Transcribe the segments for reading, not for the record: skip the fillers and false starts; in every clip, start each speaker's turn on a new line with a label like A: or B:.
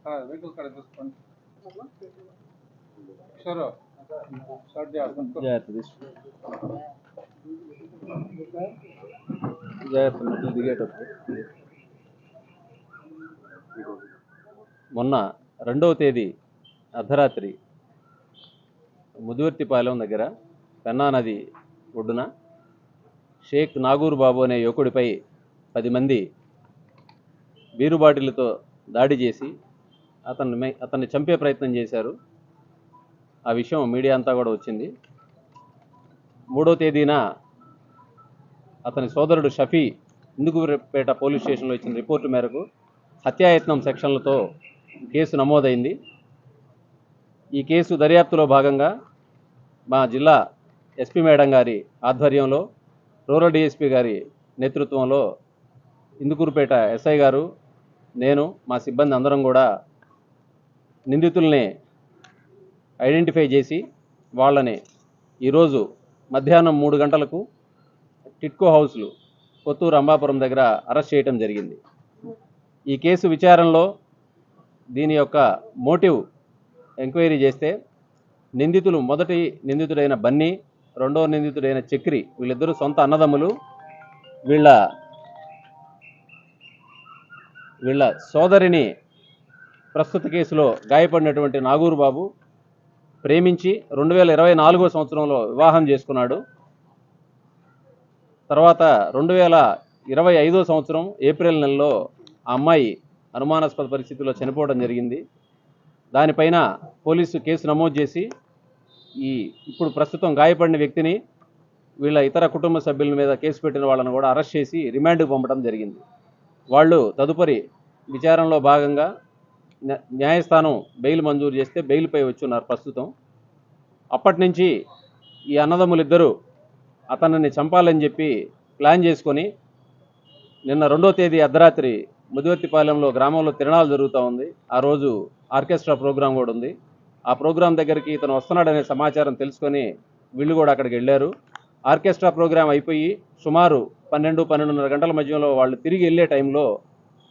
A: Vehicle కడ చూసుకోండి సరే స్టార్ట్ చేస్తాను
B: జాగ్రత్త దిగేటప్పుడు. మొన్న 2వ తేదీ అర్ధరాత్రి ముదివర్తిపాలెం దగ్గర పెన్నా నది ఒడ్డున షేక్ నాగూర్ బాబు అనే యువకుడిపై 10 మంది బీరు బాటిళ్లతో దాడి చేసి అతన్ని చంపే ప్రయత్నం చేశారు. ఆ విషయం మీడియా అంతా కూడా వచ్చింది. 3వ తేదీన అతని సోదరుడు షఫీ ఇందుకూరుపేట పోలీస్ స్టేషన్లో ఇచ్చిన రిపోర్టు మేరకు హత్యాయత్నం సెక్షన్లతో కేసు నమోదైంది. ఈ కేసు దర్యాప్తులో భాగంగా మా జిల్లా ఎస్పీ మేడం గారి ఆధ్వర్యంలో, రూరల్ డిఎస్పీ గారి నేతృత్వంలో ఇందుకూరుపేట ఎస్ఐ గారు, నేను, మా సిబ్బంది అందరం కూడా నిందితుల్ని ఐడెంటిఫై చేసి వాళ్ళని ఈరోజు మధ్యాహ్నం 3 గంటలకు టిట్కో హౌస్లు కొత్తూరు అంబాపురం దగ్గర అరెస్ట్ చేయడం జరిగింది. ఈ కేసు విచారణలో దీని యొక్క మోటివ్ ఎంక్వైరీ చేస్తే మొదటి నిందితుడైన బన్నీ, రెండవ నిందితుడైన చక్రి, వీళ్ళిద్దరూ సొంత అన్నదమ్ములు. వీళ్ళ సోదరిని ప్రస్తుత కేసులో గాయపడినటువంటి నాగూరు బాబు ప్రేమించి 2024వ సంవత్సరంలో వివాహం చేసుకున్నాడు. తర్వాత 2025వ సంవత్సరం ఏప్రిల్ నెలలో ఆ అమ్మాయి అనుమానాస్పద పరిస్థితుల్లో చనిపోవడం జరిగింది. దానిపైన పోలీసు కేసు నమోదు చేసి ఇప్పుడు ప్రస్తుతం గాయపడిన వ్యక్తిని, వీళ్ళ ఇతర కుటుంబ సభ్యుల మీద కేసు పెట్టిన వాళ్ళని కూడా అరెస్ట్ చేసి రిమాండ్కి పంపడం జరిగింది. వాళ్ళు తదుపరి విచారణలో భాగంగా న్యాయస్థానం బెయిల్ మంజూరు చేస్తే బెయిల్పై వచ్చున్నారు ప్రస్తుతం. అప్పటి నుంచి ఈ అన్నదమ్ములిద్దరూ అతనిని చంపాలని చెప్పి ప్లాన్ చేసుకొని నిన్న 2వ తేదీ అర్ధరాత్రి ముదివర్తిపాలెంలో గ్రామంలో తిరణాలు జరుగుతూ ఉంది. ఆ రోజు ఆర్కెస్ట్రా ప్రోగ్రాం కూడా ఉంది. ఆ ప్రోగ్రాం దగ్గరికి ఇతను వస్తున్నాడనే సమాచారం తెలుసుకొని వీళ్ళు కూడా అక్కడికి వెళ్ళారు. ఆర్కెస్ట్రా ప్రోగ్రాం అయిపోయి సుమారు 12-12:30 గంటల మధ్యలో వాళ్ళు తిరిగి వెళ్ళే టైంలో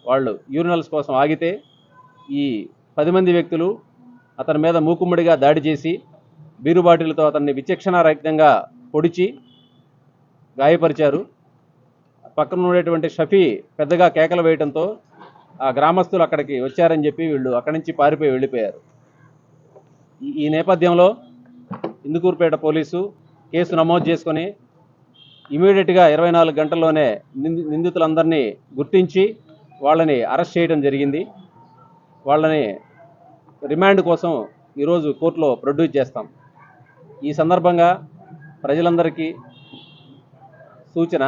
B: వాళ్ళు యూరినల్స్ కోసం ఆగితే ఈ 10 మంది వ్యక్తులు అతని మీద మూకుమ్మడిగా దాడి చేసి బీరు బాటిలతో అతన్ని విచక్షణారహితంగా పొడిచి గాయపరిచారు. పక్కన ఉండేటువంటి షఫీ పెద్దగా కేకలు వేయడంతో ఆ గ్రామస్తులు అక్కడికి వచ్చారని చెప్పి వీళ్ళు అక్కడి నుంచి పారిపోయి వెళ్ళిపోయారు. ఈ నేపథ్యంలో ఇందుకూరుపేట పోలీసు కేసు నమోదు చేసుకొని ఇమీడియట్గా 24 గంటల్లోనే నిందితులందరినీ గుర్తించి వాళ్ళని అరెస్ట్ చేయడం జరిగింది. వాళ్ళని రిమాండ్ కోసం ఈరోజు కోర్టులో ప్రొడ్యూస్ చేస్తాం. ఈ సందర్భంగా ప్రజలందరికీ సూచన,